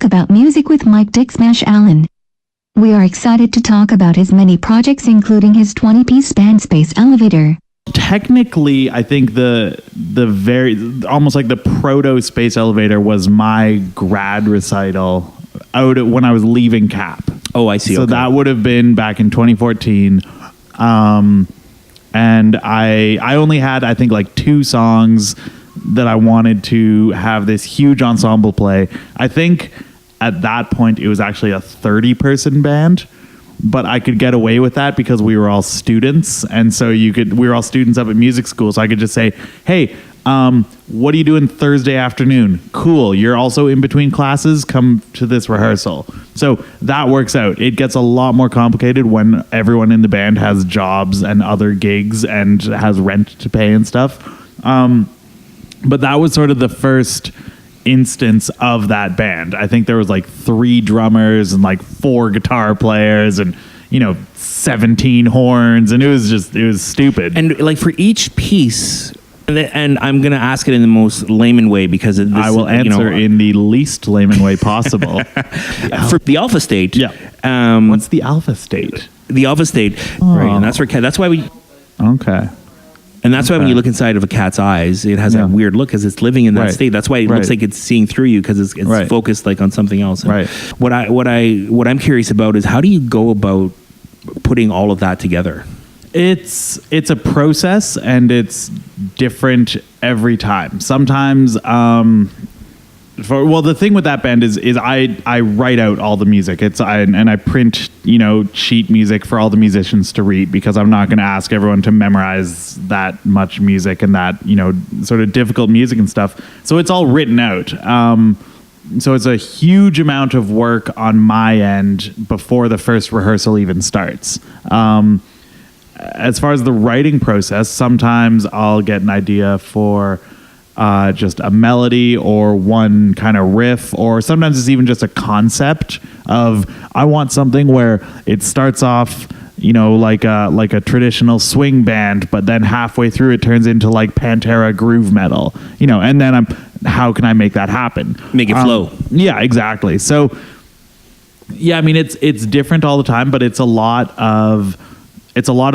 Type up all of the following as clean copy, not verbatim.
about music with Mike Dick Smash Allen. We are excited to talk about his many projects, including his 20-piece band Space Elevator. Technically, I think the very almost like the proto Space Elevator was my grad recital when I was leaving CAP. Oh, I see. So okay. that would have been back in 2014. And I only had, I think, like 2 songs that I wanted to have this huge ensemble play. I think at that point it was actually a 30-person band, but I could get away with that because we were all students, and so we were all students up at music school, so I could just say, hey, what are you doing Thursday afternoon? Cool, you're also in between classes, come to this rehearsal. So that works out. It gets a lot more complicated when everyone in the band has jobs and other gigs and has rent to pay and stuff. But that was sort of the first instance of that band. I think there was like 3 drummers and like 4 guitar players and 17 horns, and it was stupid. And like for each piece, and I'm going to ask it in the most layman way because I will answer in the least layman way possible. For the alpha state. Yeah. What's the alpha state? The alpha state. Oh. Right. And that's why we. Okay. And that's why when you look inside of a cat's eyes, it has that weird look because it's living in that state. That's why it looks like it's seeing through you because it's focused like on something else. And what I'm curious about is how do you go about putting all of that together? It's a process and it's different every time. Sometimes, the thing with that band is I write out all the music. And I print sheet music for all the musicians to read because I'm not going to ask everyone to memorize that much music and that sort of difficult music and stuff. So it's all written out. So it's a huge amount of work on my end before the first rehearsal even starts. As far as the writing process, sometimes I'll get an idea for just a melody or one kind of riff, or sometimes it's even just a concept of I want something where it starts off like a traditional swing band, but then halfway through it turns into like Pantera groove metal, and then how can I make that happen? Make it flow. Yeah, exactly. So yeah, I mean it's different all the time, but it's a lot of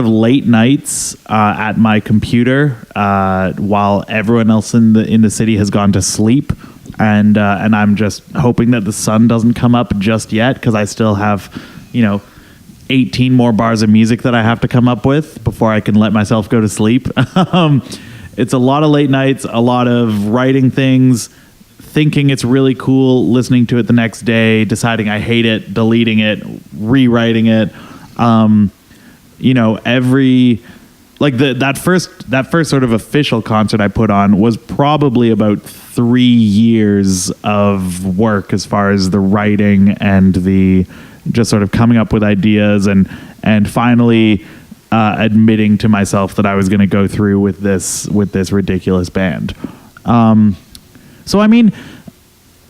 late nights at my computer while everyone else in the city has gone to sleep, and I'm just hoping that the sun doesn't come up just yet because I still have 18 more bars of music that I have to come up with before I can let myself go to sleep. It's a lot of late nights, a lot of writing things, thinking it's really cool, listening to it the next day, deciding I hate it, deleting it, rewriting it. That first sort of official concert I put on was probably about 3 years of work as far as the writing and the just sort of coming up with ideas and finally admitting to myself that I was going to go through with this ridiculous band. So I mean,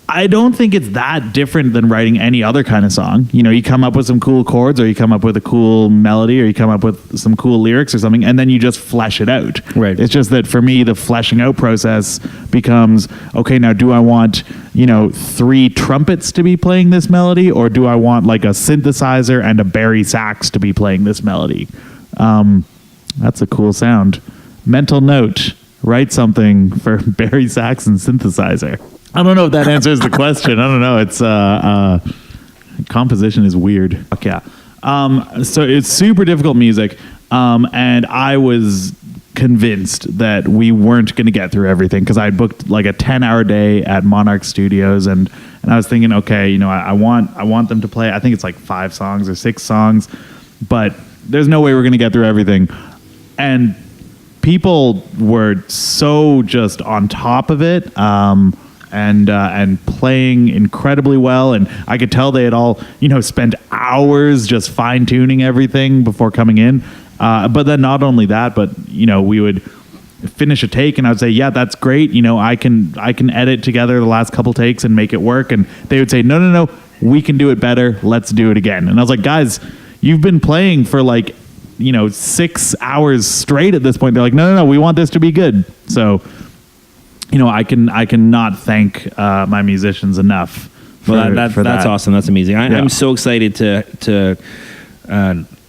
I don't think it's that different than writing any other kind of song. You come up with some cool chords, or you come up with a cool melody, or you come up with some cool lyrics or something, and then you just flesh it out. Right. It's just that for me, the fleshing out process becomes, okay, now do I want, 3 trumpets to be playing this melody, or do I want like a synthesizer and a Barry sax to be playing this melody? That's a cool sound. Mental note, write something for Barry sax and synthesizer. I don't know if that answers the question. I don't know. It's composition is weird. Fuck yeah. So it's super difficult music, and I was convinced that we weren't going to get through everything because I booked like a 10-hour day at Monarch Studios, and I was thinking, okay, I want them to play. I think it's like 5 songs or 6 songs, but there's no way we're going to get through everything, and people were so just on top of it. And playing incredibly well, and I could tell they had all spent hours just fine tuning everything before coming in. But then not only that, but we would finish a take, and I would say, "Yeah, that's great. I can edit together the last couple takes and make it work." And they would say, "No, we can do it better. Let's do it again." And I was like, "Guys, you've been playing for like 6 hours straight at this point." They're like, "No, we want this to be good." So. I can not thank my musicians enough That's awesome. That's amazing. I'm so excited to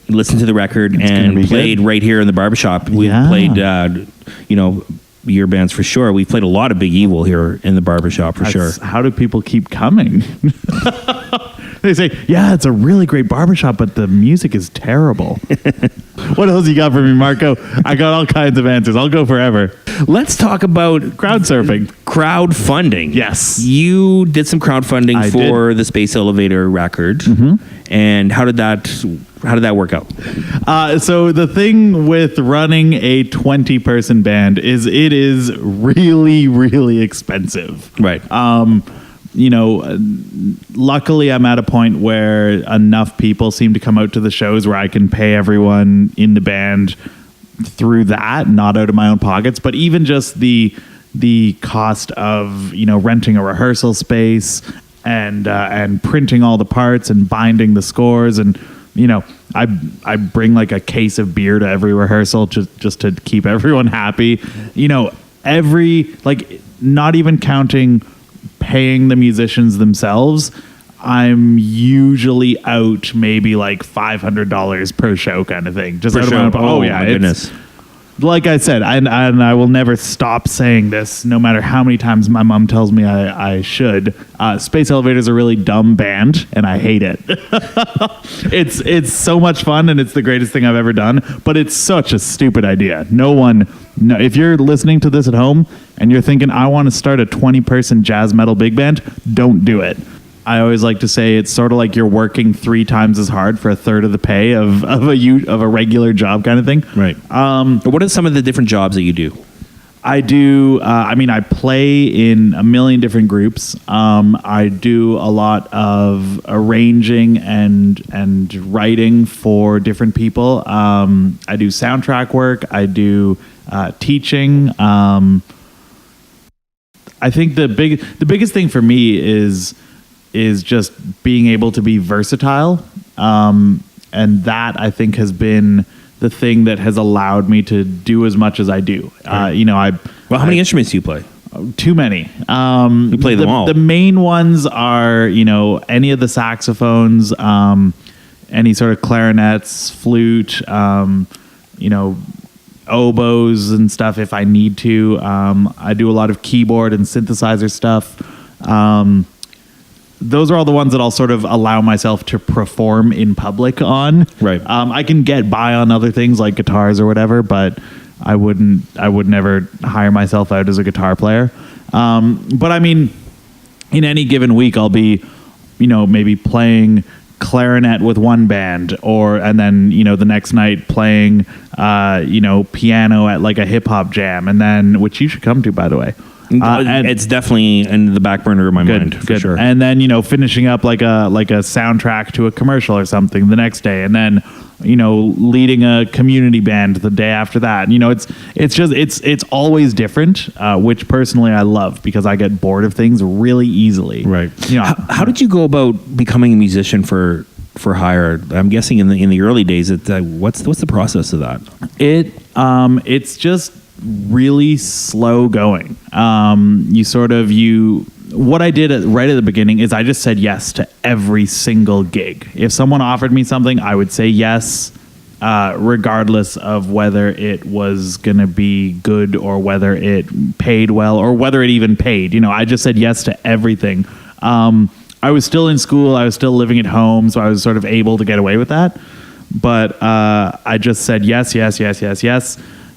listen to the record and played right here in the barbershop. We played, your bands for sure. We played a lot of Big Evil here in the barbershop for sure. How do people keep coming? They say, yeah, it's a really great barbershop, but the music is terrible. What else you got for me, marQuo? I got all kinds of answers. I'll go forever. Let's talk about crowdsurfing. Crowdfunding. Yes. You did some crowdfunding for the Space Elevator record. Mm-hmm. And how did that work out? So the thing with running a 20-person band is it is really, really expensive. Right. Luckily I'm at a point where enough people seem to come out to the shows where I can pay everyone in the band through that, not out of my own pockets. But even just the cost of, renting a rehearsal space and printing all the parts and binding the scores, and I bring like a case of beer to every rehearsal just to keep everyone happy. Not even counting paying the musicians themselves, I'm usually out maybe like $500 per show kind of thing. Just per show. My goodness. Like I said, and I will never stop saying this, no matter how many times my mom tells me I should. Space Elevator is a really dumb band, and I hate it. It's so much fun, and it's the greatest thing I've ever done. But it's such a stupid idea. No, if you're listening to this at home and you're thinking I want to start a 20-person jazz metal big band, don't do it. I always like to say it's sort of like you're working 3 times as hard for a third of the pay of a regular job kind of thing. Right. What are some of the different jobs that you do? I do. I play in a million different groups. I do a lot of arranging and writing for different people. I do soundtrack work. I do teaching. I think the biggest thing for me is just being able to be versatile. And that, I think, has been the thing that has allowed me to do as much as I do. Right. How many instruments do you play? Too many. You play them all. The main ones are, any of the saxophones, any sort of clarinets, flute, oboes and stuff if I need to. I do a lot of keyboard and synthesizer stuff. Those are all the ones that I'll sort of allow myself to perform in public on. Right. I can get by on other things like guitars or whatever, but I would never hire myself out as a guitar player. But I mean, in any given week, I'll be, maybe playing clarinet with one band, and then the next night playing, piano at like a hip hop jam, and then which you should come to, by the way. And it's definitely in the back burner of my mind, for sure. And then finishing up like a soundtrack to a commercial or something the next day, and then leading a community band the day after that. It's always different, which personally I love because I get bored of things really easily. Right. How did you go about becoming a musician for hire? I'm guessing in the early days, what's the process of that? It's just really slow going. What I did right at the beginning is I just said yes to every single gig. If someone offered me something, I would say yes, regardless of whether it was going to be good or whether it paid well or whether it even paid. I just said yes to everything. I was still in school. I was still living at home, so I was sort of able to get away with that. But I just said yes.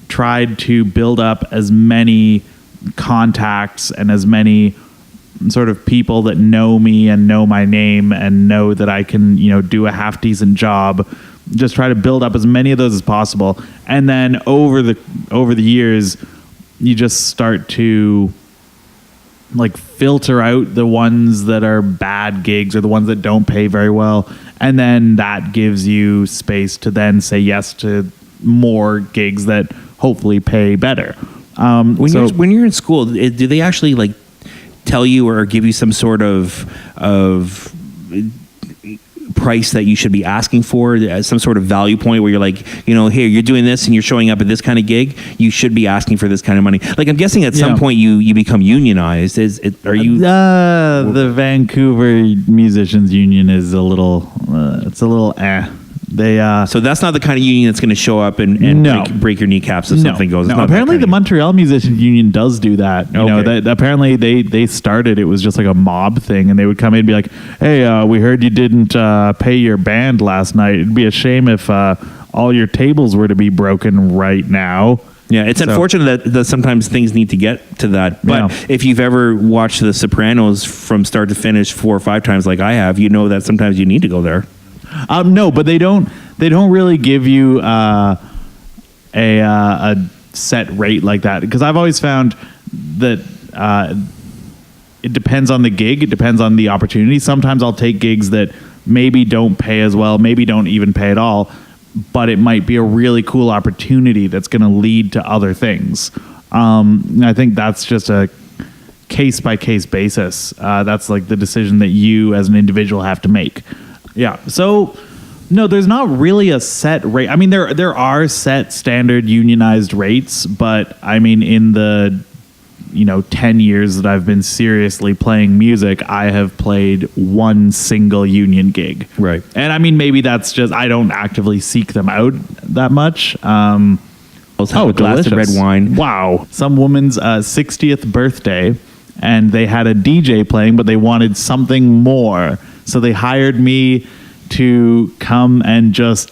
Tried to build up as many contacts and as many sort of people that know me and know my name and know that I can, do a half decent job. Just try to build up as many of those as possible. And then over the years, you just start to like filter out the ones that are bad gigs or the ones that don't pay very well. And then that gives you space to then say yes to more gigs that hopefully pay better. When you're in school, do they actually like tell you or give you some sort of price that you should be asking for, some sort of value point where you're like, here, you're doing this and you're showing up at this kind of gig, you should be asking for this kind of money? Like, I'm guessing at some point you become unionized. Are you? The Vancouver Musicians Union is a little, it's a little They so that's not the kind of union that's going to show up and break your kneecaps if something goes. No, apparently the Montreal Musicians Union does do that. You know, apparently they started. It was just like a mob thing, and they would come in and be like, "Hey, we heard you didn't pay your band last night. It'd be a shame if all your tables were to be broken right now." Yeah, it's unfortunate that sometimes things need to get to that. But if you've ever watched The Sopranos from start to finish 4 or 5 times, like I have, you know that sometimes you need to go there. No, but they don't really give you a set rate like that, because I've always found that it depends on the gig, it depends on the opportunity. Sometimes I'll take gigs that maybe don't pay as well, maybe don't even pay at all, but it might be a really cool opportunity that's going to lead to other things. I think that's just a case by case basis. That's like the decision that you as an individual have to make. Yeah. So, no, there's not really a set rate. I mean, there are set standard unionized rates, but I mean, in the 10 years that I've been seriously playing music, I have played one single union gig. Right. And I mean, maybe that's just I don't actively seek them out that much. A glass of red wine. Wow. Some woman's 60th birthday, and they had a DJ playing, but they wanted something more. So they hired me to come and just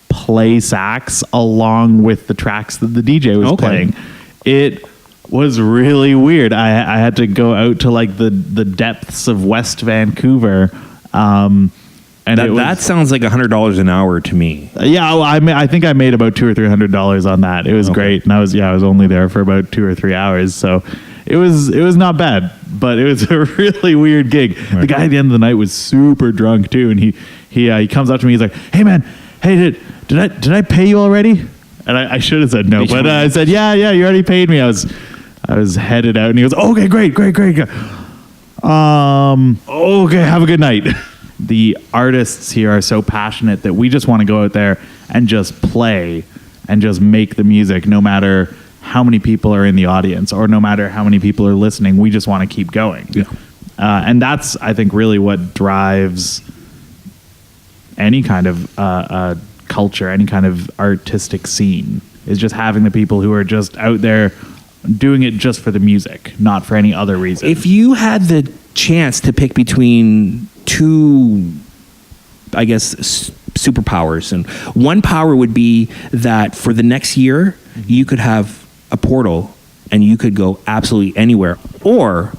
play sax along with the tracks that the DJ was playing. It was really weird. I had to go out to like the depths of West Vancouver. And that sounds like $100 an hour to me. Yeah, well, I think I made about $200 or $300 on that. It was great, and I was only there for about 2 or 3 hours, so it was not bad, but it was a really weird gig. Right. The guy at the end of the night was super drunk too, and he comes up to me. He's like, "Hey man, did I pay you already?" And I should have said no, but I said, "Yeah, you already paid me." I was headed out, and he goes, "Okay, great. Okay, have a good night." The artists here are so passionate that we just want to go out there and just play and just make the music, no matter how many people are in the audience or no matter how many people are listening. We just want to keep going. Yeah. And that's, I think, really what drives any kind of culture, any kind of artistic scene, is just having the people who are just out there doing it just for the music, not for any other reason. If you had the chance to pick between 2, I guess, superpowers, and one power would be that for the next year, you could have a portal and you could go absolutely anywhere, or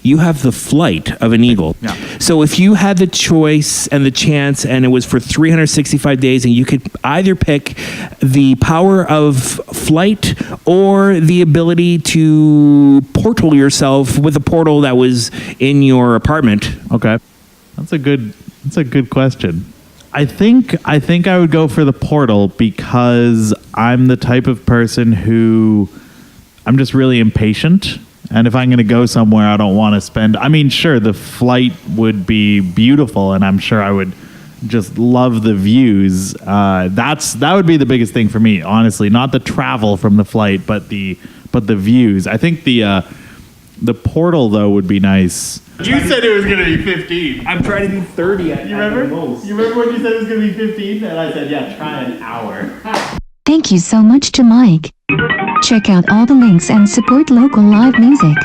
you have the flight of an eagle. Yeah. So if you had the choice and the chance, and it was for 365 days, and you could either pick the power of flight or the ability to portal yourself with a portal that was in your apartment. Okay. That's a good question. I think I would go for the portal, because I'm the type of person who I'm just really impatient. And if I'm going to go somewhere, I don't want to spend... I mean, sure, the flight would be beautiful, and I'm sure I would just love the views. That would be the biggest thing for me, honestly. Not the travel from the flight, but the views. I think the portal, though, would be nice. You said it was going to be 15. I'm trying to do 30 at You remember? You remember when you said it was going to be 15? And I said, yeah, try an hour. Thank you so much to Mike. Check out all the links and support local live music.